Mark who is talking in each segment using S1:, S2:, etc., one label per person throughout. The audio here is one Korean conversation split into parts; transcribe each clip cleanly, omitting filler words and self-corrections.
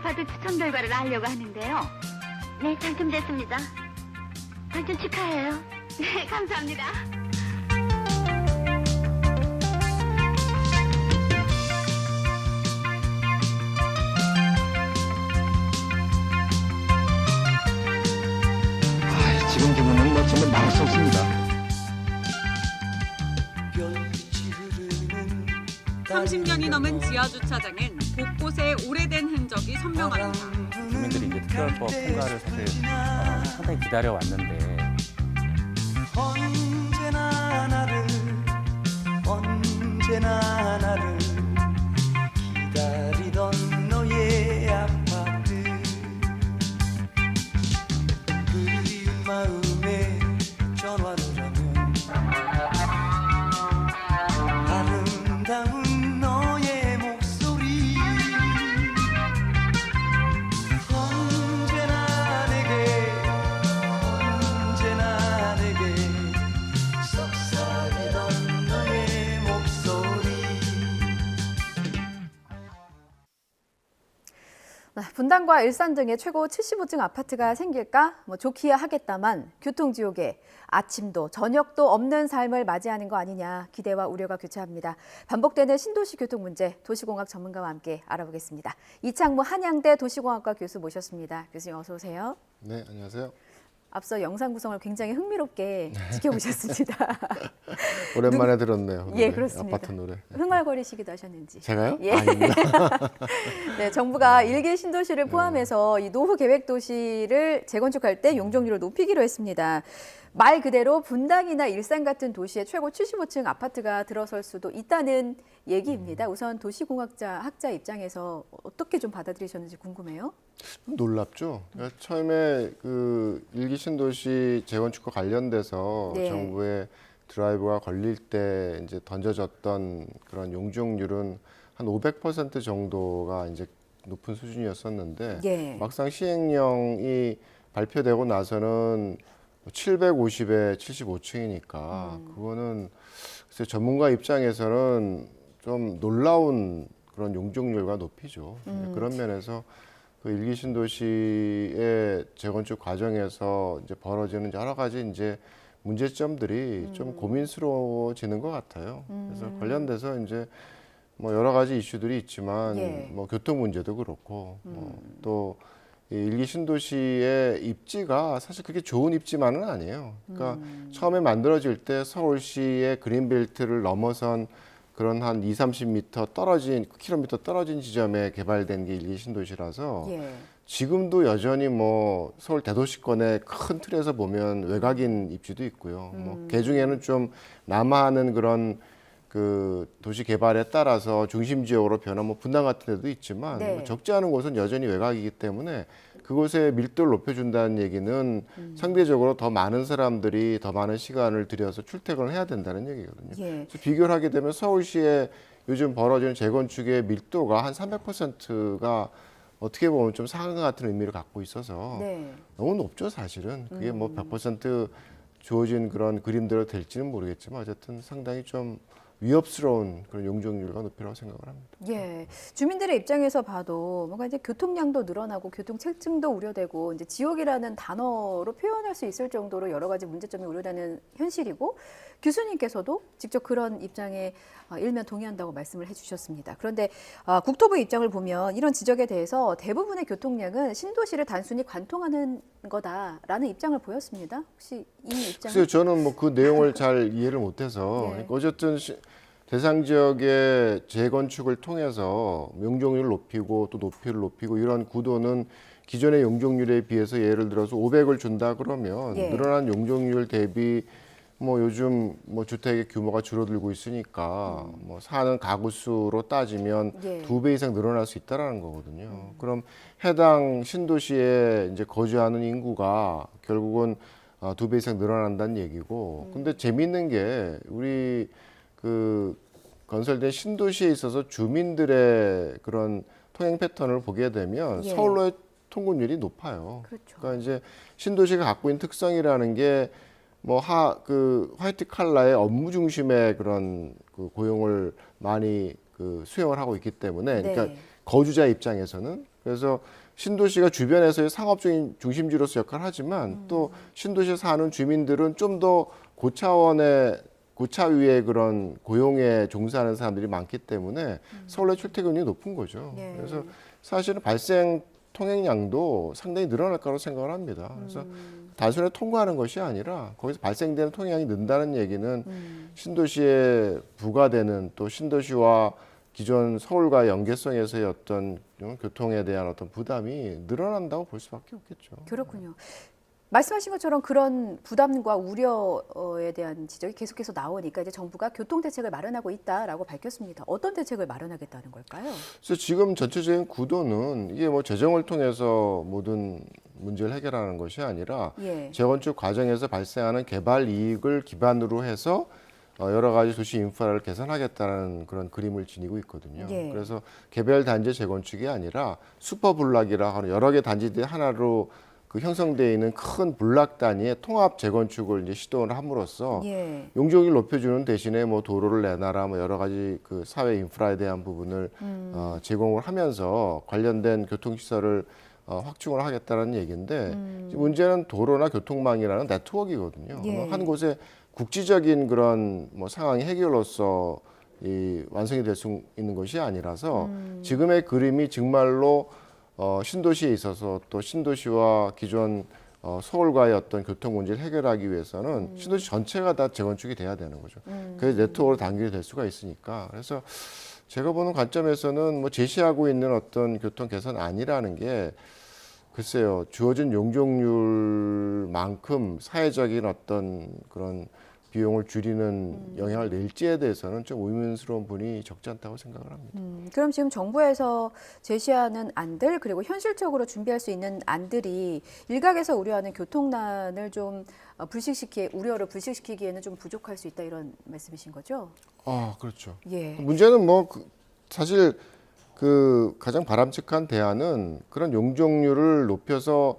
S1: 아파트 추천 결과를 알려고 하는데요. 네, 당첨됐습니다. 당첨 축하해요. 네, 감사합니다.
S2: 지금 기분은 뭐 정말 말할 수 없습니다.
S3: 30년이 넘은 지하주차장은 곳곳에 오래된 흔적이 선명합니다.
S4: 주민들이 이제 특별법 통과를 사실 상당히 기다려왔는데
S5: 언제나 나를 기다리던 너의 아파트 그리운 마음에 전화를 하면 아름다운 너의 목소리 언제나 내게 속삭이던 너의 목소리.
S6: 분당과 일산 등의 최고 75층 아파트가 생길까? 좋기야 하겠다만 교통지옥에 아침도 저녁도 없는 삶을 맞이하는 거 아니냐 기대와 우려가 교차합니다. 반복되는 신도시 교통 문제 도시공학 전문가와 함께 알아보겠습니다. 이창무 한양대 도시공학과 교수 모셨습니다. 교수님 어서 오세요.
S7: 네, 안녕하세요.
S6: 앞서 영상 구성을 굉장히 흥미롭게 지켜보셨습니다.
S7: 오랜만에 들었네요.
S6: 예,
S7: 노래,
S6: 그렇습니다.
S7: 아파트 노래.
S6: 흥얼거리시기도 하셨는지.
S7: 제가요?
S6: 예.
S7: 아닙니다.
S6: 네, 정부가 일개 신도시를 포함해서 이 노후 계획 도시를 재건축할 때 용적률을 높이기로 했습니다. 말 그대로 분당이나 일산 같은 도시에 최고 75층 아파트가 들어설 수도 있다는 얘기입니다. 우선 도시공학자 학자 입장에서 어떻게 좀 받아들이셨는지 궁금해요.
S7: 놀랍죠. 그러니까 처음에 그 일기 신도시 재건축과 관련돼서
S6: 네.
S7: 정부의 드라이브가 걸릴 때 이제 던져졌던 그런 용적률은 한 500% 정도가 이제 높은 수준이었었는데
S6: 예.
S7: 막상 시행령이 발표되고 나서는 750에 75층이니까 그거는 글쎄 전문가 입장에서는 좀 놀라운 그런 용적률과 높이죠. 그런 면에서 그 일기 신도시의 재건축 과정에서 이제 벌어지는 여러 가지 이제 문제점들이 좀 고민스러워지는 것 같아요. 그래서 관련돼서 이제 뭐 여러 가지 이슈들이 있지만
S6: 예.
S7: 뭐 교통 문제도 그렇고 또 이 일기 신도시의 입지가 사실 그렇게 좋은 입지만은 아니에요. 그러니까 처음에 만들어질 때 서울시의 그린벨트를 넘어선 그런 한 30m 떨어진 킬로미터 떨어진 지점에 개발된 게 일기 신도시라서
S6: 예.
S7: 지금도 여전히 뭐 서울 대도시권의 큰 틀에서 보면 외곽인 입지도 있고요. 뭐 개중에는 좀 남하하는 그런 그 도시 개발에 따라서 중심 지역으로 변한 뭐 분당 같은 데도 있지만
S6: 네.
S7: 뭐 적지 않은 곳은 여전히 외곽이기 때문에 그곳의 밀도를 높여준다는 얘기는 상대적으로 더 많은 사람들이 더 많은 시간을 들여서 출퇴근을 해야 된다는 얘기거든요.
S6: 예.
S7: 그래서 비교를 하게 되면 서울시의 요즘 벌어지는 재건축의 밀도가 한 300%가 어떻게 보면 좀 상한 같은 의미를 갖고 있어서
S6: 네.
S7: 너무 높죠, 사실은. 그게 뭐 100% 주어진 그런 그림대로 될지는 모르겠지만 어쨌든 상당히 좀 위협스러운 그런 용적률과 높이라고 생각을 합니다.
S6: 예, 주민들의 입장에서 봐도 뭔가 이제 교통량도 늘어나고 교통체증도 우려되고 이제 지옥이라는 단어로 표현할 수 있을 정도로 여러 가지 문제점이 우려되는 현실이고 교수님께서도 직접 그런 입장에 일면 동의한다고 말씀을 해주셨습니다. 그런데 국토부 입장을 보면 이런 지적에 대해서 대부분의 교통량은 신도시를 단순히 관통하는 거다라는 입장을 보였습니다. 혹시 이 입장은?
S7: 글쎄요, 저는 뭐 그 내용을 잘 이해를 못해서
S6: 예.
S7: 그러니까 어쨌든 대상 지역의 재건축을 통해서 용적률을 높이고 또 높이를 높이고 이런 구도는 기존의 용적률에 비해서 예를 들어서 500을 준다 그러면
S6: 예.
S7: 늘어난 용적률 대비 뭐 요즘 뭐 주택의 규모가 줄어들고 있으니까 뭐 사는 가구 수로 따지면
S6: 예.
S7: 2배 이상 늘어날 수 있다라는 거거든요. 그럼 해당 신도시에 이제 거주하는 인구가 결국은 2배 이상 늘어난다는 얘기고. 근데 재미있는 게 우리 그 건설된 신도시에 있어서 주민들의 그런 통행 패턴을 보게 되면
S6: 예.
S7: 서울로의 통근율이 높아요.
S6: 그렇죠.
S7: 그러니까 이제 신도시가 갖고 있는 특성이라는 게 뭐 그 화이트 칼라의 업무 중심의 그런 그 고용을 많이 그 수용을 하고 있기 때문에
S6: 네.
S7: 그러니까 거주자 입장에서는. 그래서 신도시가 주변에서의 상업적인 중심지로서 역할을 하지만 또 신도시에 사는 주민들은 좀 더 고차 위에 그런 고용에 종사하는 사람들이 많기 때문에 서울의 출퇴근이 높은 거죠.
S6: 예.
S7: 그래서 사실은 발생 통행량도 상당히 늘어날 거라고 생각을 합니다. 그래서 단순히 통과하는 것이 아니라 거기서 발생되는 통행량이 는다는 얘기는 신도시에 부과되는 또 신도시와 기존 서울과의 연계성에서의 어떤 교통에 대한 어떤 부담이 늘어난다고 볼 수밖에 없겠죠.
S6: 그렇군요. 말씀하신 것처럼 그런 부담과 우려에 대한 지적이 계속해서 나오니까 이제 정부가 교통 대책을 마련하고 있다라고 밝혔습니다. 어떤 대책을 마련하겠다는 걸까요?
S7: 그래서 지금 전체적인 구도는 이게 뭐 재정을 통해서 모든 문제를 해결하는 것이 아니라
S6: 예.
S7: 재건축 과정에서 발생하는 개발 이익을 기반으로 해서 여러 가지 도시 인프라를 개선하겠다는 그런 그림을 지니고 있거든요.
S6: 예.
S7: 그래서 개별 단지 재건축이 아니라 슈퍼 블락이라 하는 여러 개 단지들이 하나로 그 형성되어 있는 큰 블락 단위의 통합 재건축을 이제 시도를 함으로써
S6: 예.
S7: 용적률을 높여주는 대신에 뭐 도로를 내놔라 뭐 여러 가지 그 사회 인프라에 대한 부분을 제공을 하면서 관련된 교통시설을 확충을 하겠다는 얘기인데 문제는 도로나 교통망이라는 네트워크이거든요.
S6: 예.
S7: 한 곳에 국지적인 그런 뭐 상황이 해결로서 이 완성이 될 수 있는 것이 아니라서 지금의 그림이 정말로 신도시에 있어서 또 신도시와 기존 서울과의 어떤 교통 문제를 해결하기 위해서는 신도시 전체가 다 재건축이 돼야 되는 거죠. 그래서 네트워크로 단결이 될 수가 있으니까. 그래서 제가 보는 관점에서는 뭐 제시하고 있는 어떤 교통 개선 아니라는 게 글쎄요, 주어진 용적률만큼 사회적인 어떤 그런 비용을 줄이는 영향을 낼지에 대해서는 좀 의문스러운 분이 적지 않다고 생각을 합니다.
S6: 그럼 지금 정부에서 제시하는 안들 그리고 현실적으로 준비할 수 있는 안들이 일각에서 우려하는 교통난을 좀 우려를 불식시키기에는 좀 부족할 수 있다 이런 말씀이신 거죠?
S7: 아, 그렇죠.
S6: 예.
S7: 문제는 뭐 사실 그 가장 바람직한 대안은 그런 용적률을 높여서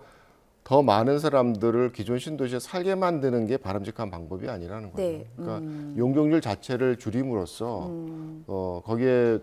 S7: 더 많은 사람들을 기존 신도시에 살게 만드는 게 바람직한 방법이 아니라는 거예요.
S6: 네.
S7: 그러니까 용적률 자체를 줄임으로써 거기에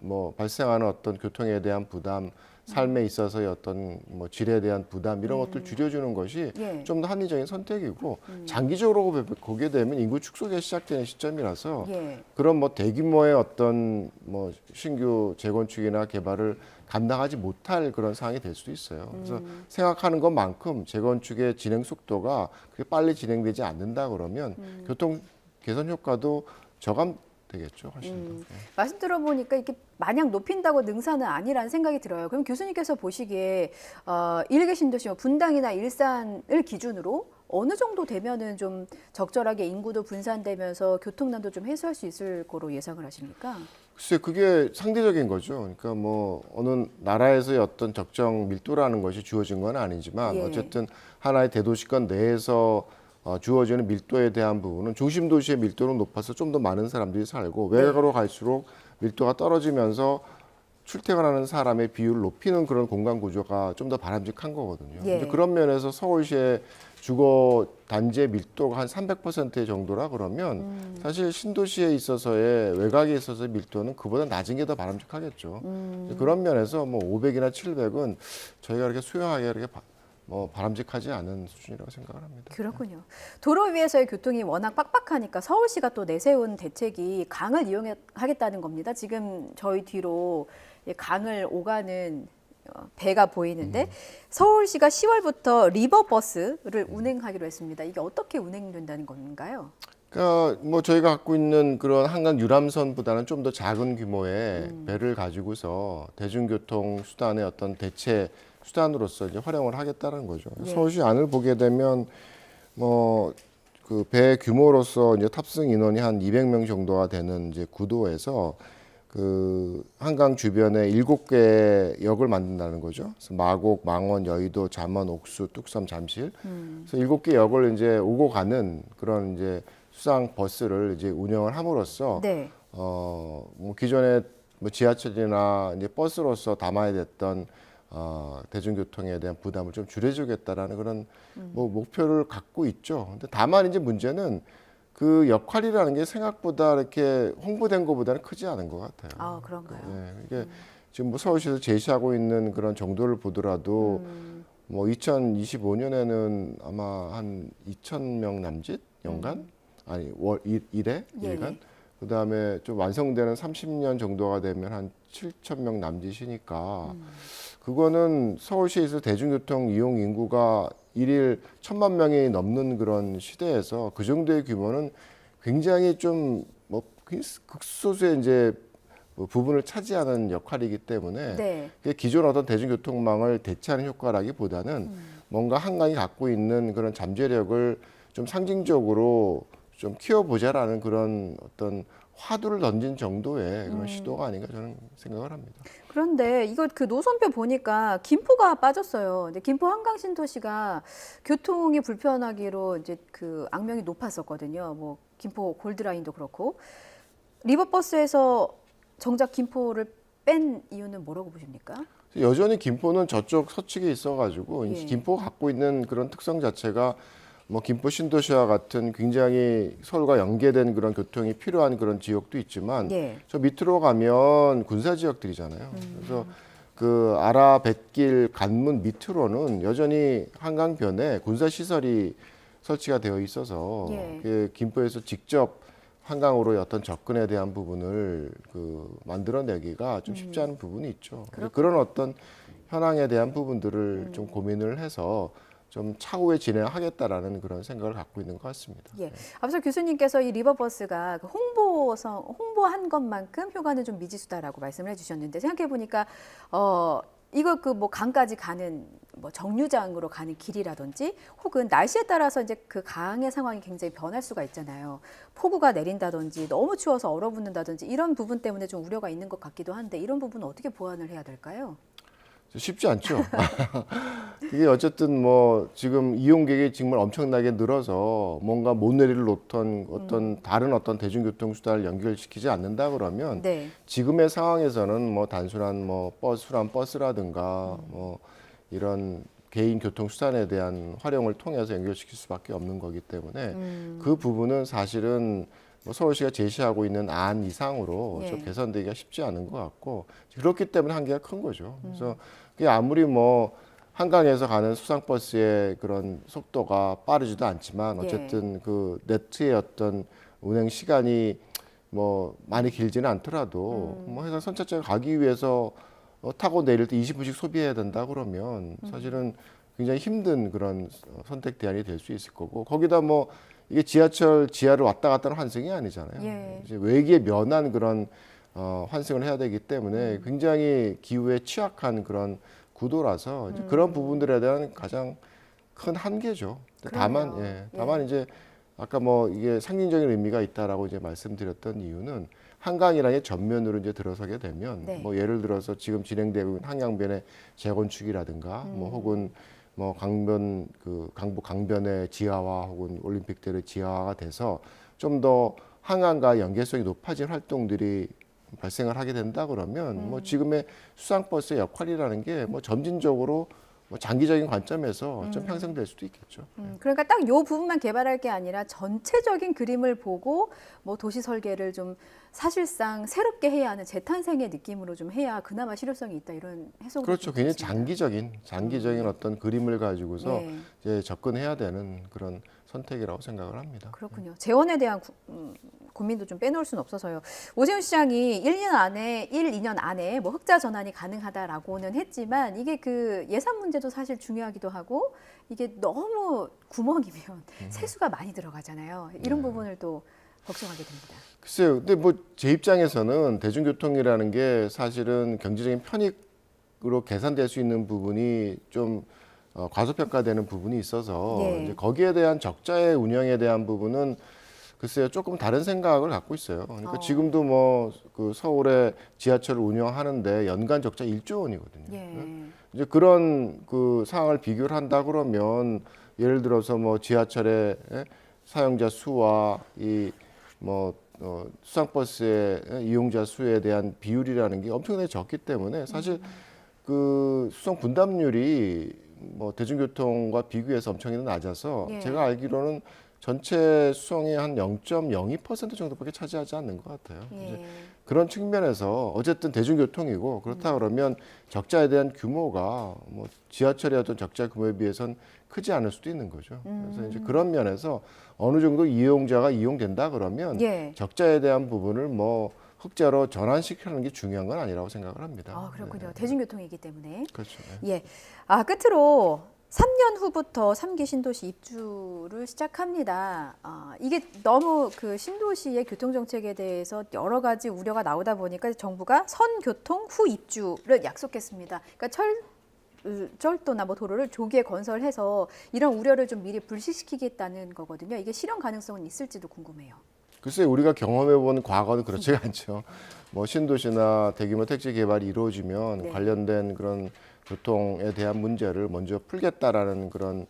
S7: 뭐 발생하는 어떤 교통에 대한 부담, 삶에 있어서의 어떤 뭐 질에 대한 부담 이런 것들 줄여주는 것이
S6: 예.
S7: 좀 더 합리적인 선택이고 장기적으로 보게 되면 인구 축소가 시작되는 시점이라서
S6: 예.
S7: 그런 뭐 대규모의 어떤 뭐 신규 재건축이나 개발을 감당하지 못할 그런 상황이 될 수도 있어요. 그래서 생각하는 것만큼 재건축의 진행 속도가 그렇게 빨리 진행되지 않는다 그러면 교통 개선 효과도 저감되겠죠, 훨씬 더.
S6: 말씀 들어보니까 이렇게 마냥 높인다고 능사는 아니라는 생각이 들어요. 그럼 교수님께서 보시기에 일개 신도시, 분당이나 일산을 기준으로 어느 정도 되면은 좀 적절하게 인구도 분산되면서 교통난도 좀 해소할 수 있을 거로 예상을 하십니까?
S7: 글쎄 그게 상대적인 거죠. 그러니까 뭐 어느 나라에서의 어떤 적정 밀도라는 것이 주어진 건 아니지만
S6: 예.
S7: 어쨌든 하나의 대도시권 내에서 주어지는 밀도에 대한 부분은 중심 도시의 밀도는 높아서 좀 더 많은 사람들이 살고 외곽으로 갈수록 밀도가 떨어지면서 출퇴근하는 사람의 비율을 높이는 그런 공간 구조가 좀 더 바람직한 거거든요.
S6: 예.
S7: 이제 그런 면에서 서울시의 주거 단지의 밀도가 한 300% 정도라 그러면 사실 신도시에 있어서의 외곽에 있어서의 밀도는 그보다 낮은 게 더 바람직하겠죠. 그런 면에서 뭐 500이나 700은 저희가 이렇게 수용하기 이렇게 바람직하지 않은 수준이라고 생각을 합니다.
S6: 그렇군요. 도로 위에서의 교통이 워낙 빡빡하니까 서울시가 또 내세운 대책이 강을 이용하겠다는 겁니다. 지금 저희 뒤로 강을 오가는 배가 보이는데 서울시가 10월부터 리버버스를 운행하기로 했습니다. 이게 어떻게 운행된다는 건가요?
S7: 그러니까 뭐 저희가 갖고 있는 그런 한강 유람선보다는 좀 더 작은 규모의 배를 가지고서 대중교통 수단의 어떤 대체 수단으로서 이제 활용을 하겠다는 거죠.
S6: 네.
S7: 서울시 안을 보게 되면 뭐 그 배 규모로서 이제 탑승 인원이 한 200명 정도가 되는 이제 구도에서 그 한강 주변에 7개 역을 만든다는 거죠. 그래서 마곡, 망원, 여의도, 잠원, 옥수, 뚝섬, 잠실. 그래서 7개 역을 이제 오고 가는 그런 이제 수상 버스를 이제 운영을 함으로써
S6: 네.
S7: 뭐 기존에 뭐 지하철이나 이제 버스로서 담아야 됐던 대중교통에 대한 부담을 좀 줄여주겠다라는 그런 뭐 목표를 갖고 있죠. 근데 다만 이제 문제는 그 역할이라는 게 생각보다 이렇게 홍보된 것보다는 크지 않은 것 같아요.
S6: 아, 그런가요?
S7: 네, 이게 지금 뭐 서울시에서 제시하고 있는 그런 정도를 보더라도 뭐 2025년에는 아마 한 2,000명 남짓 연간 아니 월 일에
S6: 예.
S7: 일간 그다음에 좀 완성되는 30년 정도가 되면 한 7,000명 남짓이니까 그거는 서울시에서 대중교통 이용 인구가 일일 1,000만 명이 넘는 그런 시대에서 그 정도의 규모는 굉장히 좀 뭐 극소수의 이제 뭐 부분을 차지하는 역할이기 때문에
S6: 네.
S7: 그게 기존 어떤 대중교통망을 대체하는 효과라기보다는 뭔가 한강이 갖고 있는 그런 잠재력을 좀 상징적으로 좀 키워보자라는 그런 어떤 화두를 던진 정도의 그런 시도가 아닌가 저는 생각을 합니다.
S6: 그런데 이거 그 노선표 보니까 김포가 빠졌어요. 근데 김포 한강 신도시가 교통이 불편하기로 이제 그 악명이 높았었거든요. 뭐 김포 골드라인도 그렇고 리버버스에서 정작 김포를 뺀 이유는 뭐라고 보십니까?
S7: 여전히 김포는 저쪽 서측에 있어가지고
S6: 예.
S7: 김포가 갖고 있는 그런 특성 자체가 뭐 김포 신도시와 같은 굉장히 서울과 연계된 그런 교통이 필요한 그런 지역도 있지만
S6: 예.
S7: 저 밑으로 가면 군사 지역들이잖아요. 그래서 그 아라 뱃길 간문 밑으로는 여전히 한강변에 군사 시설이 설치가 되어 있어서
S6: 예.
S7: 그 김포에서 직접 한강으로의 어떤 접근에 대한 부분을 그 만들어내기가 좀 쉽지 않은 부분이 있죠. 그런 어떤 현황에 대한 부분들을 좀 고민을 해서 좀 차후에 진행하겠다라는 그런 생각을 갖고 있는 것 같습니다.
S6: 예. 앞서 교수님께서 이 리버버스가 그 홍보한 것만큼 효과는 좀 미지수다라고 말씀을 해주셨는데 생각해 보니까 이거 그 뭐 강까지 가는 뭐 정류장으로 가는 길이라든지 혹은 날씨에 따라서 이제 그 강의 상황이 굉장히 변할 수가 있잖아요. 폭우가 내린다든지 너무 추워서 얼어붙는다든지 이런 부분 때문에 좀 우려가 있는 것 같기도 한데 이런 부분은 어떻게 보완을 해야 될까요?
S7: 쉽지 않죠. 이게 어쨌든 뭐 지금 이용객이 정말 엄청나게 늘어서 뭔가 모노레일을 놓던 어떤 다른 어떤 대중교통 수단을 연결시키지 않는다 그러면
S6: 네.
S7: 지금의 상황에서는 뭐 단순한 뭐 순환 버스라든가 뭐 이런 개인 교통 수단에 대한 활용을 통해서 연결시킬 수밖에 없는 거기 때문에 그 부분은 사실은 뭐 서울시가 제시하고 있는 안 이상으로
S6: 예.
S7: 좀 개선되기가 쉽지 않은 것 같고 그렇기 때문에 한계가 큰 거죠. 그래서 그게 아무리 뭐 한강에서 가는 수상버스의 그런 속도가 빠르지도 않지만 어쨌든 그 네트의 어떤 운행 시간이 뭐 많이 길지는 않더라도 뭐 해서 선착장에 가기 위해서 타고 내릴 때 20분씩 소비해야 된다 그러면 사실은 굉장히 힘든 그런 선택 대안이 될 수 있을 거고 거기다 뭐 이게 지하철 지하를 왔다 갔다 하는 환승이 아니잖아요.
S6: 예.
S7: 이제 외기에 면한 그런 환승을 해야 되기 때문에 굉장히 기후에 취약한 그런 구도라서 이제 그런 부분들에 대한 가장 큰 한계죠. 다만
S6: 그러네요.
S7: 다만 이제 아까 뭐 이게 상징적인 의미가 있다라고 이제 말씀드렸던 이유는 한강이라는 전면으로 이제 들어서게 되면
S6: 네.
S7: 뭐 예를 들어서 지금 진행되고 있는 한강변의 재건축이라든가 뭐 혹은 뭐 강북 강변의 지하화 혹은 올림픽대로 지하화가 돼서 좀 더 한강과 연계성이 높아진 활동들이 발생을 하게 된다 그러면 뭐 지금의 수상버스의 역할이라는 게 뭐 점진적으로 뭐 장기적인 관점에서 좀 향상될 수도 있겠죠.
S6: 그러니까 딱 요 부분만 개발할 게 아니라 전체적인 그림을 보고 뭐 도시 설계를 좀 사실상 새롭게 해야 하는 재탄생의 느낌으로 좀 해야 그나마 실효성이 있다 이런 해석을
S7: 그렇죠. 굉장히
S6: 드리겠습니다.
S7: 장기적인 어떤 그림을 가지고서
S6: 네.
S7: 이제 접근해야 되는 그런 선택이라고 생각을 합니다.
S6: 그렇군요. 재원에 대한 고민도 좀 빼놓을 수는 없어서요. 오세훈 시장이 2년 안에 뭐 흑자 전환이 가능하다라고는 했지만 이게 그 예산 문제도 사실 중요하기도 하고 이게 너무 구멍이면 세수가 많이 들어가잖아요. 이런 부분을 또 걱정하게 됩니다.
S7: 글쎄요. 근데 뭐 제 입장에서는 대중교통이라는 게 사실은 경제적인 편익으로 계산될 수 있는 부분이 좀 과소평가되는 부분이 있어서
S6: 예.
S7: 이제 거기에 대한 적자의 운영에 대한 부분은 글쎄요 조금 다른 생각을 갖고 있어요. 그러니까 지금도 뭐 그 서울의 지하철을 운영하는데 연간 적자 1조 원이거든요.
S6: 예.
S7: 이제 그런 그 상황을 비교를 한다 그러면 예를 들어서 뭐 지하철의 사용자 수와 이 뭐 수상버스의 이용자 수에 대한 비율이라는 게 엄청나게 적기 때문에 사실 그 수송 분담률이 뭐 대중교통과 비교해서 엄청나게 낮아서
S6: 예.
S7: 제가 알기로는 전체 수송의 한 0.02% 정도밖에 차지하지 않는 것 같아요. 이제
S6: 예.
S7: 그런 측면에서 어쨌든 대중교통이고 그렇다 그러면 적자에 대한 규모가 뭐 지하철의 어떤 적자 규모에 비해서는 크지 않을 수도 있는 거죠. 그래서 이제 그런 면에서 어느 정도 이용자가 이용된다 그러면
S6: 예.
S7: 적자에 대한 부분을 뭐 흑자로 전환시키는 게 중요한 건 아니라고 생각을 합니다.
S6: 아, 그렇군요.
S7: 네.
S6: 대중교통이기 때문에.
S7: 그렇죠. 네.
S6: 예. 아, 끝으로 3년 후부터 3기 신도시 입주를 시작합니다. 이게 너무 그 신도시의 교통정책에 대해서 여러 가지 우려가 나오다 보니까 정부가 선교통 후 입주를 약속했습니다. 그러니까 철도나 뭐 도로를 조기에 건설해서 이런 우려를 좀 미리 불식시키겠다는 거거든요. 이게 실현 가능성은 있을지도 궁금해요.
S7: 글쎄 우리가 경험해본 과거는 그렇지가 않죠. 뭐 신도시나 대규모 택지 개발이 이루어지면
S6: 네.
S7: 관련된 그런 교통에 대한 문제를 먼저 풀겠다라는 그런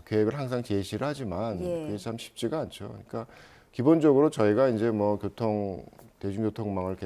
S7: 계획을 항상 제시를 하지만
S6: 예.
S7: 그게 참 쉽지가 않죠. 그러니까 기본적으로 저희가 이제 뭐 대중교통망을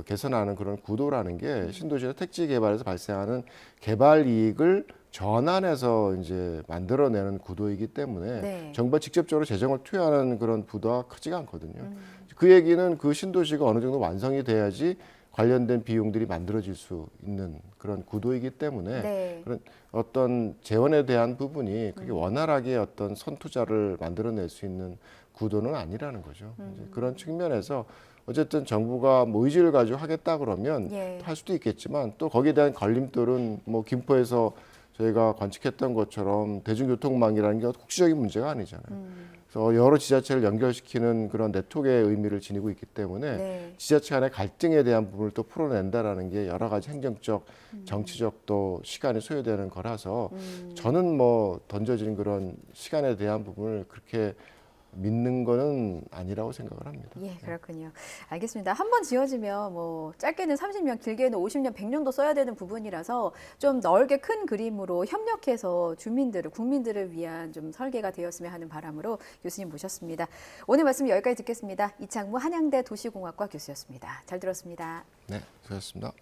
S7: 개선하는 그런 구도라는 게 신도시나 택지 개발에서 발생하는 개발 이익을 전환해서 이제 만들어내는 구도이기 때문에
S6: 네.
S7: 정부가 직접적으로 재정을 투여하는 그런 부도가 크지가 않거든요. 그 얘기는 그 신도시가 어느 정도 완성이 돼야지 관련된 비용들이 만들어질 수 있는 그런 구도이기 때문에
S6: 네.
S7: 그런 어떤 재원에 대한 부분이 그게 원활하게 어떤 선투자를 만들어낼 수 있는 구도는 아니라는 거죠. 이제 그런 측면에서 어쨌든 정부가 뭐 의지를 가지고 하겠다 그러면
S6: 예.
S7: 할 수도 있겠지만 또 거기에 대한 걸림돌은 뭐 김포에서 저희가 관측했던 것처럼 대중교통망이라는 게 국지적인 문제가 아니잖아요. 그래서 여러 지자체를 연결시키는 그런 네트워크의 의미를 지니고 있기 때문에
S6: 네.
S7: 지자체 간의 갈등에 대한 부분을 또 풀어낸다라는 게 여러 가지 행정적, 정치적 또 시간이 소요되는 거라서 저는 뭐 던져진 그런 시간에 대한 부분을 그렇게 믿는 거는 아니라고 생각을 합니다.
S6: 예, 그렇군요. 알겠습니다. 한 번 지어지면 뭐 짧게는 30년, 길게는 50년, 100년도 써야 되는 부분이라서 좀 넓게 큰 그림으로 협력해서 주민들을, 국민들을 위한 좀 설계가 되었으면 하는 바람으로 교수님 모셨습니다. 오늘 말씀 여기까지 듣겠습니다. 이창무 한양대 도시공학과 교수였습니다. 잘 들었습니다.
S7: 네, 수고하셨습니다.